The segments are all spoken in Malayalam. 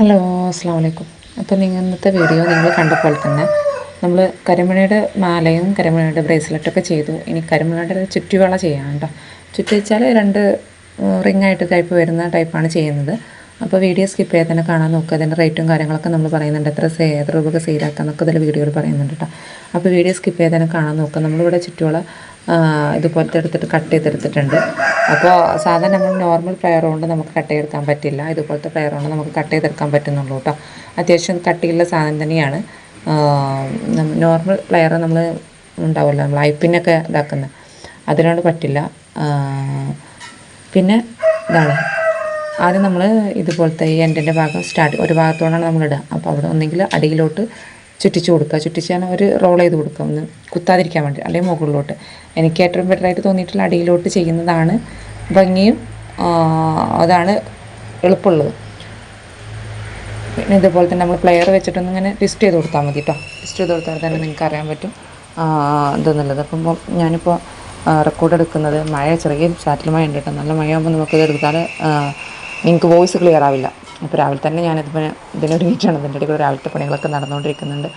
ഹലോ, അസ്സാം വലൈക്കും. അപ്പോൾ ഇന്നത്തെ വീഡിയോ നിങ്ങൾ കണ്ട പോലെ തന്നെ നമ്മൾ കരിമണിയുടെ മാലയും കരിമണിയുടെ ബ്രേസ്ലെറ്റൊക്കെ ചെയ്തു. ഇനി കരിമണിയുടെ ചുറ്റുവള ചെയ്യാം കേട്ടോ. ചുറ്റി വെച്ചാൽ രണ്ട് റിങ്ങായിട്ട് ടൈപ്പ് വരുന്ന ടൈപ്പാണ് ചെയ്യുന്നത്. അപ്പോൾ വീഡിയോ സ്കിപ്പ് ചെയ്യാതെ തന്നെ കാണാൻ നോക്കുക. അതിൻ്റെ റേറ്റും കാര്യങ്ങളൊക്കെ നമ്മൾ പറയുന്നുണ്ട്. എത്ര രൂപയ്ക്ക് സെയിലാക്കുക എന്നൊക്കെ ഇതിൽ വീഡിയോയിൽ പറയുന്നുണ്ട് കേട്ടോ. അപ്പോൾ വീഡിയോ സ്കിപ്പ് ചെയ്യാതെ തന്നെ കാണാൻ നോക്കുക. നമ്മളിവിടെ ചുറ്റുവള ഇതുപോലത്തെ എടുത്തിട്ട് കട്ട് ചെയ്തെടുത്തിട്ടുണ്ട്. അപ്പോൾ സാധാരണ നമ്മൾ നോർമൽ പ്ലെയർ കൊണ്ട് നമുക്ക് കട്ട് ചെയ്തെടുക്കാൻ പറ്റില്ല. ഇതുപോലത്തെ പ്ലെയർ കൊണ്ട് നമുക്ക് കട്ട് ചെയ്തെടുക്കാൻ പറ്റുന്നുള്ളൂ കേട്ടോ. അത്യാവശ്യം കട്ടിയുള്ള സാധനം തന്നെയാണ്. നോർമൽ പ്ലെയർ നമ്മൾ ഉണ്ടാവുമല്ലോ, നമ്മൾ ഐപ്പിനൊക്കെ ഇതാക്കുന്നത്, അതിനോട് പറ്റില്ല. പിന്നെ ഇതാണ് ആദ്യം നമ്മൾ ഇതുപോലത്തെ ഈ എൻഡിൻ്റെ ഭാഗം ഒരു ഭാഗത്തോടാണ് നമ്മളിടുക. അപ്പോൾ അവിടെ ഒന്നെങ്കിൽ അടിയിലോട്ട് ചുറ്റിച്ച് കൊടുക്കുക. ചുറ്റിച്ചാൽ ഒരു റോൾ ചെയ്ത് കൊടുക്കുക, ഒന്ന് കുത്താതിരിക്കാൻ വേണ്ടി, അല്ലെങ്കിൽ മുകളിലോട്ട്. എനിക്ക് ഏറ്റവും ബെറ്ററായിട്ട് തോന്നിയിട്ടുള്ള അടിയിലോട്ട് ചെയ്യുന്നതാണ് ഭംഗിയും അതാണ് എളുപ്പമുള്ളത്. പിന്നെ ഇതുപോലെ തന്നെ നമ്മൾ പ്ലെയർ വെച്ചിട്ടൊന്നും ഇങ്ങനെ ട്വിസ്റ്റ് ചെയ്ത് കൊടുത്താൽ മതി കേട്ടോ. ട്വിസ്റ്റ് ചെയ്ത് കൊടുത്താൽ തന്നെ നിങ്ങൾക്ക് അറിയാൻ പറ്റും ഇതെന്നുള്ളത്. അപ്പം ഞാനിപ്പോൾ റെക്കോർഡ് എടുക്കുന്നത് ചെറിയ ചാറ്റൽ മഴ ഉണ്ട് കേട്ടോ. നല്ല മഴയാകുമ്പോൾ നമുക്കിത് എടുത്താൽ നിങ്ങൾക്ക് വോയിസ് ക്ലിയർ ആവില്ല. അപ്പോൾ രാവിലെ തന്നെ ഇതിനൊരുങ്ങിയിട്ടാണ്. ഇതിൻ്റെ ഇടയ്ക്ക് രാവിലത്തെ പണികളൊക്കെ നടന്നുകൊണ്ടിരിക്കുന്നുണ്ട്.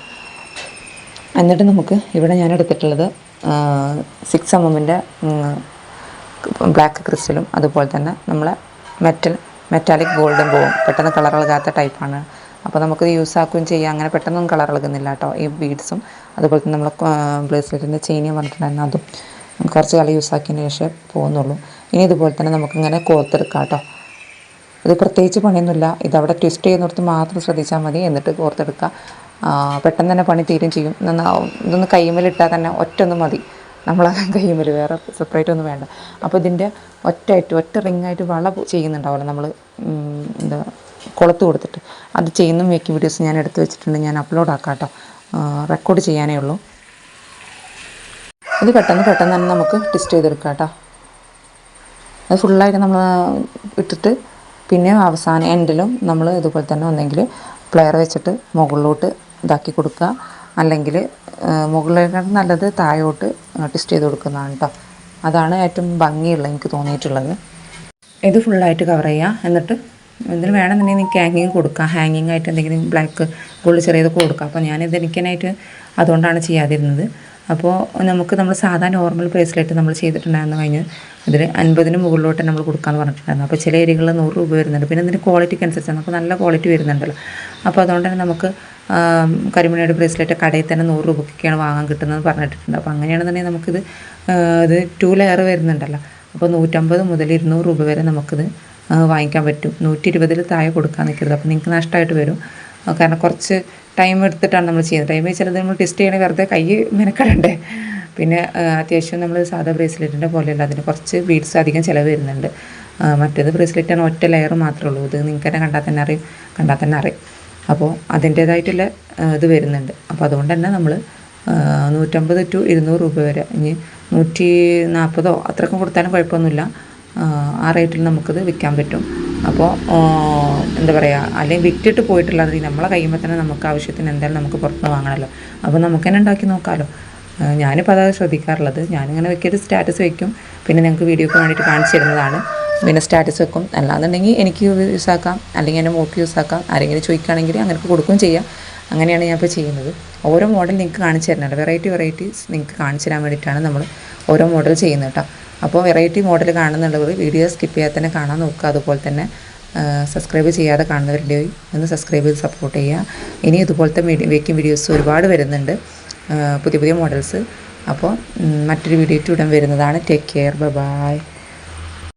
എന്നിട്ട് നമുക്ക് ഇവിടെ ഞാൻ എടുത്തിട്ടുള്ളത് 6mm ബ്ലാക്ക് ക്രിസ്റ്റലും അതുപോലെ തന്നെ നമ്മളെ മെറ്റാലിക് ഗോൾഡൻ പോവും. പെട്ടെന്ന് കളർ ഇളകാത്ത ടൈപ്പാണ്. അപ്പോൾ നമുക്കിത് യൂസ് ആക്കുകയും ചെയ്യാം. അങ്ങനെ പെട്ടെന്നൊന്നും കളർ ഇളകുന്നില്ല കേട്ടോ. ഈ ബീഡ്സും അതുപോലെ തന്നെ നമ്മൾ ബ്രേസ്ലെറ്റിൻ്റെ ചെയിനും പറഞ്ഞിട്ടുണ്ടായിരുന്നു, അതും കുറച്ച് കാലം യൂസ് ആക്കിയതിന് ശേഷം പോകുന്നുള്ളൂ. ഇനി ഇതുപോലെ തന്നെ നമുക്കിങ്ങനെ കോർത്തെടുക്കാം കേട്ടോ. ഇത് പ്രത്യേകിച്ച് പണിയൊന്നുമില്ല. ഇതവിടെ ട്വിസ്റ്റ് ചെയ്യുന്നിടത്ത് മാത്രം ശ്രദ്ധിച്ചാൽ മതി. എന്നിട്ട് കോർത്തെടുക്കുക. പെട്ടെന്ന് തന്നെ പണി തീരും ചെയ്യും. ഇതൊന്ന് കൈമേലിട്ടാൽ തന്നെ ഒറ്റൊന്നും മതി. നമ്മൾ കൈമേൽ വേറെ സെപ്പറേറ്റ് ഒന്നും വേണ്ട. അപ്പോൾ ഇതിൻ്റെ ഒറ്റ റിങ്ങായിട്ട് വള ചെയ്യുന്നുണ്ടാവുമല്ലോ നമ്മൾ, കൊളുത്ത് കൊടുത്തിട്ട് അത് ചെയ്യുന്ന മേക്കിംഗ് വീഡിയോസ് ഞാൻ എടുത്ത് വെച്ചിട്ടുണ്ട്. ഞാൻ അപ്ലോഡ് ആക്കാം കേട്ടോ. റെക്കോർഡ് ചെയ്യാനേ ഉള്ളൂ. ഇത് പെട്ടെന്ന് തന്നെ നമുക്ക് ട്വിസ്റ്റ് ചെയ്തെടുക്കാം കേട്ടോ. അത് ഫുള്ളായിട്ട് നമ്മൾ ഇട്ടിട്ട് പിന്നെ അവസാന എൻഡിലും നമ്മൾ ഇതുപോലെ തന്നെ ഒന്നെങ്കിൽ പ്ലെയർ വെച്ചിട്ട് മുകളിലോട്ട് ഇതാക്കി കൊടുക്കുക, അല്ലെങ്കിൽ മുകളിലേക്കാൾ നല്ലത് താഴോട്ട് ട്വിസ്റ്റ് ചെയ്ത് കൊടുക്കുന്നതാണ് കേട്ടോ. അതാണ് ഏറ്റവും ഭംഗിയുള്ള എനിക്ക് തോന്നിയിട്ടുള്ളത്. ഇത് ഫുള്ളായിട്ട് കവർ ചെയ്യുക. എന്നിട്ട് ഇതിന് വേണമെന്നുണ്ടെങ്കിൽ നിങ്ങൾക്ക് ഹാങ്ങിങ് കൊടുക്കാം. ഹാങ്ങിങ് ആയിട്ട് എന്തെങ്കിലും ബ്ലാക്ക് ഗോൾഡ് ചെറിയതൊക്കെ കൊടുക്കാം. അപ്പോൾ ഞാനിത് എനിക്കായിട്ട് അതുകൊണ്ടാണ് ചെയ്യാതിരുന്നത്. അപ്പോൾ നമ്മൾ സാധാരണ നോർമൽ ബ്രേസ്ലെറ്റ് നമ്മൾ ചെയ്തിട്ടുണ്ടായിരുന്നു കഴിഞ്ഞ് ഇതിൽ 50-ന് മുകളിലോട്ട് നമ്മൾ കൊടുക്കാമെന്ന് പറഞ്ഞിട്ടുണ്ടായിരുന്നു. അപ്പോൾ ചില ഏരിയകളിൽ 100 രൂപ വരുന്നുണ്ട്. പിന്നെ ഇതിൻ്റെ ക്വാളിറ്റിക്ക് അനുസരിച്ചാണ്. അപ്പോൾ നല്ല ക്വാളിറ്റി വരുന്നുണ്ടല്ലോ. അപ്പോൾ അതുകൊണ്ട് തന്നെ നമുക്ക് കരിമണിയുടെ ബ്രേസ്ലെറ്റ് കടയിൽ തന്നെ 100 രൂപയ്ക്കൊക്കെയാണ് വാങ്ങാൻ കിട്ടുന്നതെന്ന് പറഞ്ഞിട്ടുണ്ട്. അപ്പോൾ അങ്ങനെയാണെന്നുണ്ടെങ്കിൽ നമുക്കിത് 2 ലെയർ വരുന്നുണ്ടല്ലോ. അപ്പോൾ 150 മുതൽ 200 രൂപ വരെ നമുക്കിത് വാങ്ങിക്കാൻ പറ്റും. 120-ൽ താഴെ കൊടുക്കാൻ നിൽക്കരുത്. അപ്പോൾ നിങ്ങൾക്ക് നഷ്ടമായിട്ട് വരും. കാരണം കുറച്ച് ടൈം എടുത്തിട്ടാണ് നമ്മൾ ചെയ്യുന്നത്. ടൈം ചിലത് നമ്മൾ ടെസ്റ്റ് ചെയ്യണമെങ്കിൽ വെറുതെ കൈ മെനക്കെടണ്ടേ. പിന്നെ അത്യാവശ്യം നമ്മൾ സാധാ ബ്രേസ്ലെറ്റിൻ്റെ പോലെയല്ല, അതിന് കുറച്ച് ബീഡ്സ് അധികം ചിലവ് വരുന്നുണ്ട്. മറ്റേത് ബ്രേസ്ലെറ്റാണ് ഒറ്റ ലെയർ മാത്രമേ ഉള്ളൂ. ഇത് നിങ്ങൾക്ക് തന്നെ കണ്ടാൽ തന്നെ അറിയും. അപ്പോൾ അതിൻ്റേതായിട്ടുള്ള ഇത് വരുന്നുണ്ട്. അപ്പോൾ അതുകൊണ്ട് തന്നെ നമ്മൾ 150 to 200 രൂപ വരെ, ഇനി 140 അത്രയ്ക്കും കൊടുത്താലും കുഴപ്പമൊന്നുമില്ല. ആ റേറ്റിൽ നമുക്കിത് വിൽക്കാൻ പറ്റും. അപ്പോൾ എന്താ പറയുക, അല്ലെങ്കിൽ വിറ്റിട്ട് പോയിട്ടുള്ളത് നമ്മളെ കഴിയുമ്പോൾ തന്നെ നമുക്ക് ആവശ്യത്തിന് എന്തായാലും നമുക്ക് പുറത്തുനിന്ന് വാങ്ങണമല്ലോ. അപ്പോൾ നമുക്ക് തന്നെ ഉണ്ടാക്കി നോക്കാമല്ലോ. ഞാനിപ്പോൾ അതാണ് ശ്രദ്ധിക്കാറുള്ളത്. ഞാനിങ്ങനെ വെക്കിയത് സ്റ്റാറ്റസ് വയ്ക്കും. പിന്നെ ഞങ്ങൾക്ക് വീഡിയോക്ക് വേണ്ടിയിട്ട് കാണിച്ചു തരുന്നതാണ്. പിന്നെ സ്റ്റാറ്റസ് വെക്കും. അല്ലാന്നുണ്ടെങ്കിൽ എനിക്ക് യൂസ് ആക്കാം, അല്ലെങ്കിൽ എൻ്റെ മോക്ക് യൂസ് ആക്കാം. ആരെങ്കിലും ചോദിക്കുകയാണെങ്കിൽ അങ്ങനെ കൊടുക്കുകയും ചെയ്യാം. അങ്ങനെയാണ് ഞാൻ ഇപ്പോൾ ചെയ്യുന്നത്. ഓരോ മോഡൽ നിങ്ങൾക്ക് കാണിച്ചു തരണമല്ലോ. വെറൈറ്റീസ് നിങ്ങൾക്ക് കാണിച്ചു തരാൻ വേണ്ടിയിട്ടാണ് നമ്മൾ ഓരോ മോഡൽ ചെയ്യുന്നത് കേട്ടോ. അപ്പോൾ വെറൈറ്റി മോഡൽ കാണുന്നുള്ളവർ വീഡിയോ സ്കിപ്പ് ചെയ്യാതെ തന്നെ കാണാൻ നോക്കുക. അതുപോലെ തന്നെ സബ്സ്ക്രൈബ് ചെയ്യാതെ കാണുന്നവരുടെ ഒന്ന് സബ്സ്ക്രൈബ് ചെയ്ത് സപ്പോർട്ട് ചെയ്യുക. ഇനി ഇതുപോലത്തെ മേക്കിംഗ് വീഡിയോസ് ഒരുപാട് വരുന്നുണ്ട്, പുതിയ മോഡൽസ്. അപ്പോൾ മറ്റൊരു വീഡിയോ ഉടൻ വരുന്നതാണ്. Take care, by.